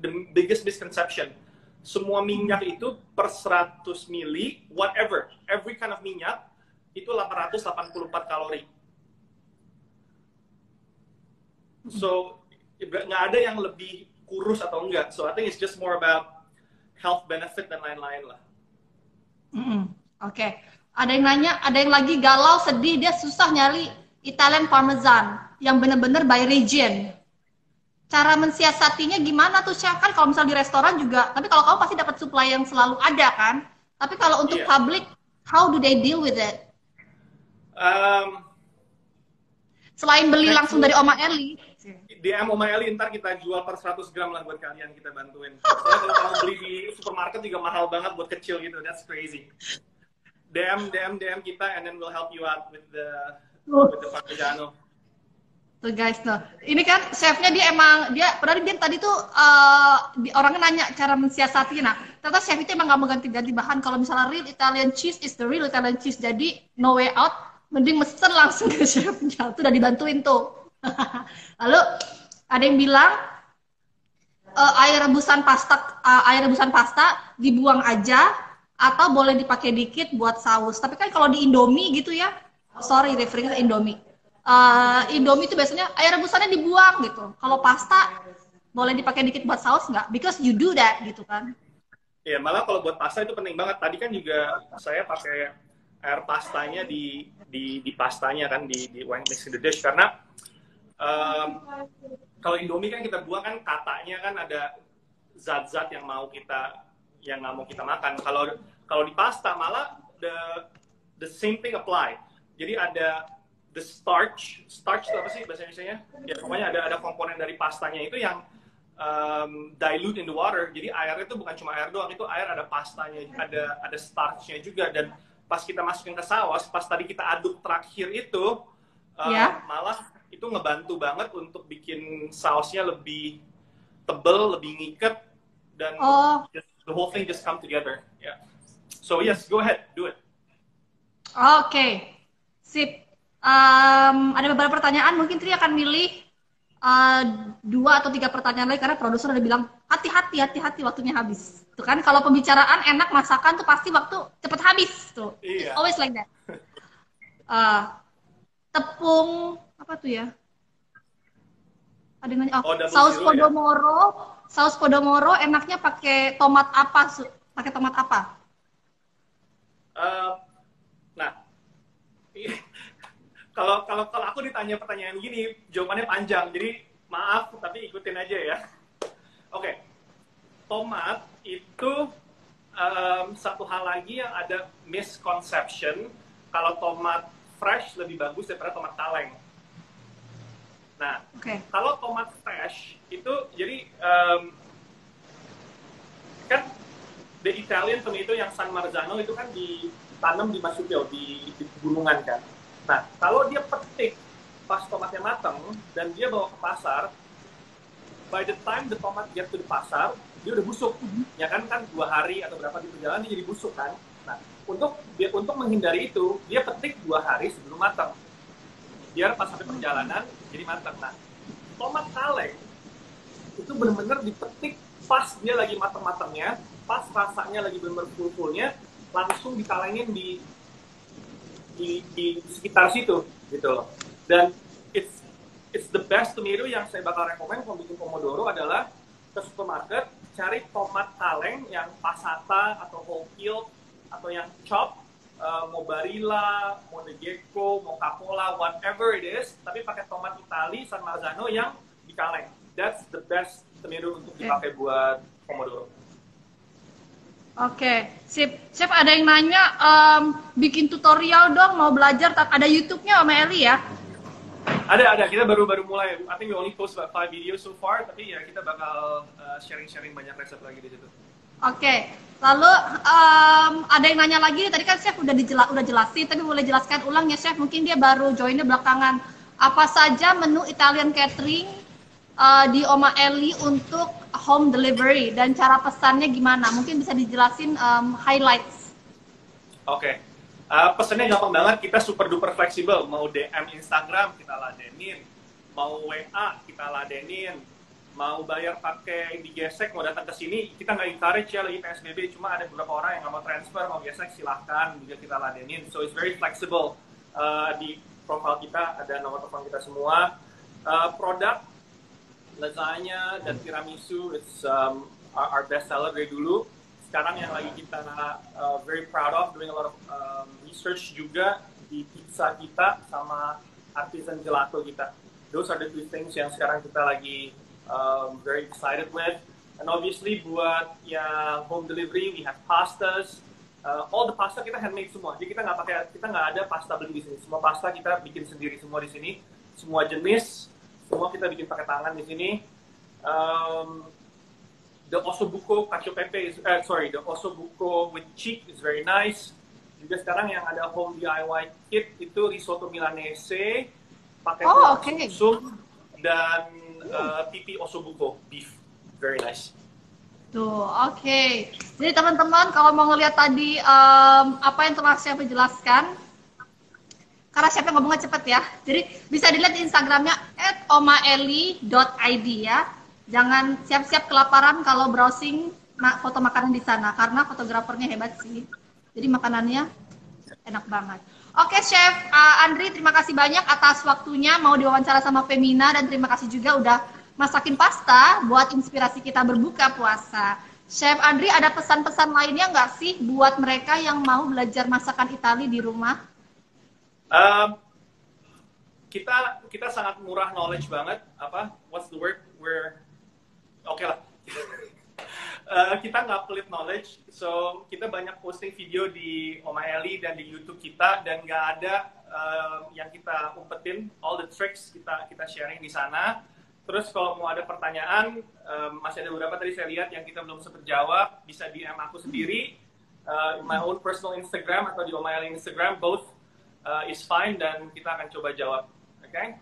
the biggest misconception. Semua minyak itu per 100 mili, whatever, every kind of minyak, itu 884 kalori. So, nggak ada yang lebih kurus atau enggak. So, I think it's just more about health benefit dan lain-lain lah. Oke. Ada yang nanya, ada yang lagi galau, sedih, dia susah nyari Italian Parmesan yang bener-bener by region. Cara mensiasatinya gimana tuh, Chef? Kan kalau misal di restoran juga, tapi kalau kamu pasti dapat supply yang selalu ada kan? Tapi kalau untuk public, how do they deal with it? Selain beli langsung dari Oma Eli. DM Oma Eli, ntar kita jual per 100 gram lah buat kalian, kita bantuin. Soalnya kalau kamu beli di supermarket juga mahal banget buat kecil gitu, that's crazy. DM kita, and then we'll help you out with the Parmigiano. Tuh guys, tuh. Ini kan chefnya dia padahal dia tadi tuh orangnya nanya cara mensiasati. Nah, ternyata chef itu emang nggak mau ganti-ganti bahan. Kalau misalnya real Italian cheese is the real Italian cheese, jadi no way out, mending mesen langsung ke chefnya. Tuh udah dibantuin tuh. Lalu ada yang bilang air rebusan pasta dibuang aja atau boleh dipakai dikit buat saus. Tapi kan kalau di Indomie gitu ya, sorry referring ke Indomie. Indomie itu biasanya air rebusannya dibuang gitu. Kalau pasta boleh dipakai dikit buat saus nggak? Because you do that gitu kan? Ya malah kalau buat pasta itu penting banget. Tadi kan juga saya pakai air pastanya di pastanya kan di when mixing the dish, karena kalau Indomie kan kita buang kan katanya kan ada zat-zat yang nggak mau kita makan. Kalau di pasta malah the same thing apply. Jadi ada the starch itu apa sih bahasa Indonesia-nya? Ya pokoknya ada komponen dari pastanya itu yang dilute in the water. Jadi airnya itu bukan cuma air doang, itu air ada pastanya, ada starchnya juga. Dan pas kita masukin ke saus, pas tadi kita aduk terakhir itu malah itu ngebantu banget untuk bikin sausnya lebih tebel, lebih ngiket, dan the whole thing just come together. Yeah. So yes, go ahead, do it. Oke, sip. Ada beberapa pertanyaan, mungkin Tri akan milih 2 atau 3 pertanyaan lagi karena produser udah bilang hati-hati waktunya habis. Tuh kan kalau pembicaraan enak, masakan tuh pasti waktu cepet habis tuh. It's always like that. Tepung apa tuh ya? Ada yang nanya, saus Podomoro enaknya pakai tomat apa? Pakai tomat apa? Nah, kalau aku ditanya pertanyaan gini, jawabannya panjang. Jadi maaf, tapi ikutin aja ya. Oke, tomat itu satu hal lagi yang ada misconception. Kalau tomat fresh lebih bagus daripada tomat kaleng. Nah, kalau tomat fresh itu jadi kan the Italian tomato yang San Marzano itu kan ditanam di Masupio, di pegunungan kan. Nah, kalau dia petik pas tomatnya matang dan dia bawa ke pasar, by the time the tomat get to the pasar, dia udah busuk. Ya kan 2 hari atau berapa di perjalanan dia jadi busuk kan. Nah, untuk menghindari itu, dia petik 2 hari sebelum matang. Biar pas sampai perjalanan jadi matang. Nah, tomat kaleng itu benar-benar dipetik pas dia lagi matang-matangnya, pas rasanya lagi benar-benar full-fullnya, langsung dikalengin di sekitar situ gitu loh. Dan it's the best tomato yang saya bakal rekomend kalau bikin pomodoro adalah ke supermarket cari tomat kaleng yang passata atau whole peel atau yang chop, mau Barilla, mau De Gecko, mau Capola, whatever it is, tapi pakai tomat Itali San Marzano yang dikaleng. That's the best tomato untuk dipakai buat pomodoro. Oke, sip. Chef ada yang nanya, bikin tutorial dong, mau belajar, ada YouTube-nya sama Eli ya? Ada. Kita baru mulai. I think we only post about 5 videos so far, tapi ya kita bakal sharing banyak resep lagi di situ. Oke, lalu ada yang nanya lagi, tadi kan Chef udah jelasin, tapi boleh jelaskan ulang ya Chef, mungkin dia baru joinnya belakangan. Apa saja menu Italian catering di Oma Eli untuk home delivery dan cara pesannya gimana? Mungkin bisa dijelasin highlights. Oke. Pesannya gampang banget, kita super duper fleksibel. Mau DM Instagram kita ladenin, mau WA kita ladenin, mau bayar pakai digesek, mau datang ke sini, kita nggak encourage ya lagi PSBB, cuma ada beberapa orang yang nggak mau transfer, mau gesek silahkan, juga kita ladenin. So it's very flexible. Di profile kita ada nomor telepon kita semua. Produk lasagna dan tiramisu, it's our best seller dari dulu. Sekarang yang lagi kita very proud of, doing a lot of research juga di pizza kita sama artisan gelato kita. Those are the two things yang sekarang kita lagi very excited with. And obviously buat yang home delivery, we have pastas. All the pasta kita handmade semua. Jadi kita nggak ada pasta beli di sini. Semua pasta kita bikin sendiri semua di sini. Semua jenis, semua kita bikin pakai tangan di sini. The ossobuco cacio pepe the ossobuco with cheek is very nice. Juga sekarang yang ada home DIY kit itu risotto milanese pakai sum dan pipi ossobuco beef, very nice. Tuh, oke. Jadi teman-teman kalau mau ngelihat tadi apa yang telah Chef jelaskan, karena Chef ngomongnya cepet ya, jadi bisa dilihat di Instagramnya @omaeli.id ya. Jangan siap-siap kelaparan kalau browsing foto makanan di sana, karena fotografernya hebat sih. Jadi makanannya enak banget. Oke Chef Andri, terima kasih banyak atas waktunya mau diwawancara sama Femina, dan terima kasih juga udah masakin pasta buat inspirasi kita berbuka puasa. Chef Andri, ada pesan-pesan lainnya nggak sih buat mereka yang mau belajar masakan Itali di rumah? Kita sangat murah knowledge banget. What's the word? Oke lah. Kita nggak pelit knowledge, so kita banyak posting video di Oma Eli dan di YouTube kita, dan nggak ada yang kita umpetin. All the tricks kita sharing di sana. Terus kalau mau ada pertanyaan, masih ada beberapa tadi saya lihat yang kita belum sempat jawab, bisa DM aku sendiri, my own personal Instagram atau di Oma Eli Instagram, both is fine, dan kita akan coba jawab. Oke?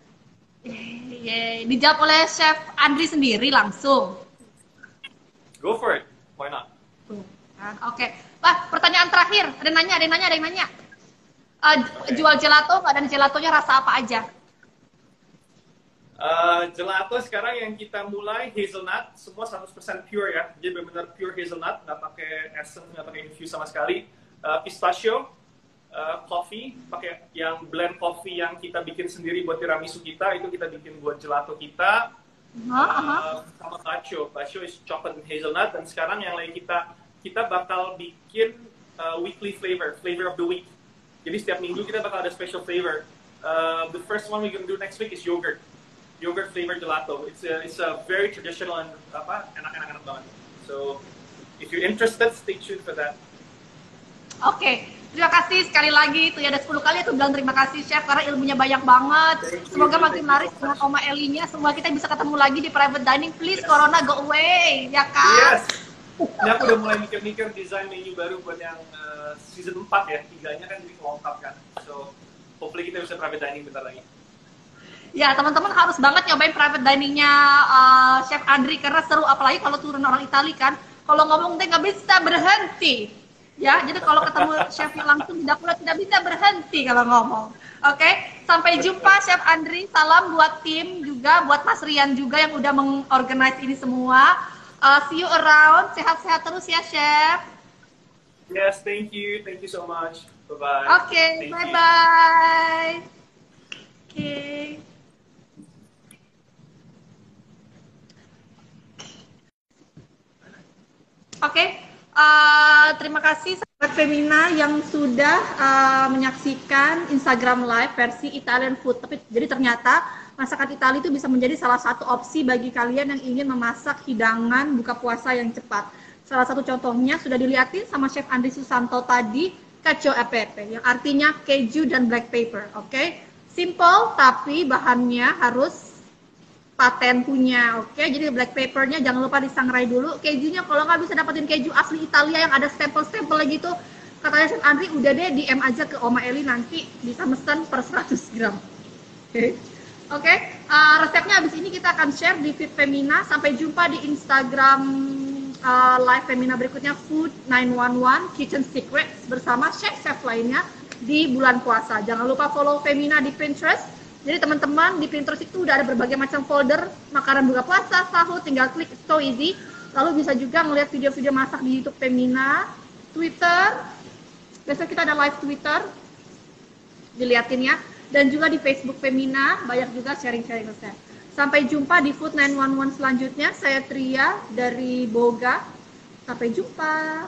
Dijawab oleh Chef Andri sendiri langsung. Go for it, why not? Oke. Wah, pertanyaan terakhir. Ada yang nanya. Jual gelato nggak, dan gelatonya rasa apa aja? Gelato sekarang yang kita mulai hazelnut, semua 100% pure ya. Jadi benar-benar pure hazelnut, nggak pakai essence, nggak pakai infuse sama sekali. Pistachio, coffee, pakai yang blend coffee yang kita bikin sendiri buat tiramisu kita, itu kita bikin buat gelato kita. Sama bacio is chocolate and hazelnut. Dan sekarang yang lain kita bakal bikin weekly flavor of the week. Jadi setiap minggu kita bakal ada special flavor. The first one we're gonna do next week is yogurt flavor gelato. It's a very traditional and enak banget. So if you're interested, stay tuned for that. Oke, terima kasih sekali lagi. Itu ya ada 10 kali aku bilang terima kasih Chef, karena ilmunya banyak banget. Semoga makin laris dengan Oma Elinya. Semua kita bisa ketemu lagi di private dining. Please, Corona go away, ya kan? Yes. Ini aku udah mulai mikir-mikir desain menu baru buat yang season 4 ya. 3-nya kan jadi lengkap kan. So hopefully kita bisa private dining bentar lagi. Ya, teman-teman harus banget nyobain private diningnya Chef Andri, karena seru, apalagi kalau turun orang Itali kan. Kalau ngomong nggak bisa berhenti. Ya, jadi kalau ketemu chefnya langsung tidak bisa berhenti kalau ngomong. Oke, sampai jumpa Chef Andri. Salam buat tim juga, buat Mas Rian juga yang udah mengorganize ini semua. See you around. Sehat-sehat terus ya, Chef. Yes, thank you so much. Bye-bye. Oke, bye-bye. Oke. Terima kasih sahabat Femina yang sudah menyaksikan Instagram Live versi Italian Food. Tapi jadi ternyata masakan Italia itu bisa menjadi salah satu opsi bagi kalian yang ingin memasak hidangan buka puasa yang cepat. Salah satu contohnya sudah dilihatin sama Chef Andri Susanto tadi, cacio e pepe, yang artinya keju dan black pepper. Oke, simple tapi bahannya harus paten punya. Oke, jadi black peppernya jangan lupa disangrai dulu. Kejunya kalau nggak bisa dapetin keju asli Italia yang ada stempel-stempel gitu, katanya Chef Andri udah deh DM aja ke Oma Eli, nanti bisa mesen per 100 gram. Oke, resepnya habis ini kita akan share di feed Femina. Sampai jumpa di Instagram live Femina berikutnya, Food 911 Kitchen Secrets bersama chef-chef lainnya di bulan puasa. Jangan lupa follow Femina di Pinterest. Jadi teman-teman di Pinterest itu udah ada berbagai macam folder makanan buka puasa, sahur, tinggal klik, so easy. Lalu bisa juga ngeliat video-video masak di YouTube Femina, Twitter. Besok kita ada live Twitter, diliatin ya. Dan juga di Facebook Femina, banyak juga sharing-sharing resep. Sampai jumpa di Food 911 selanjutnya. Saya Tria dari Boga. Sampai jumpa.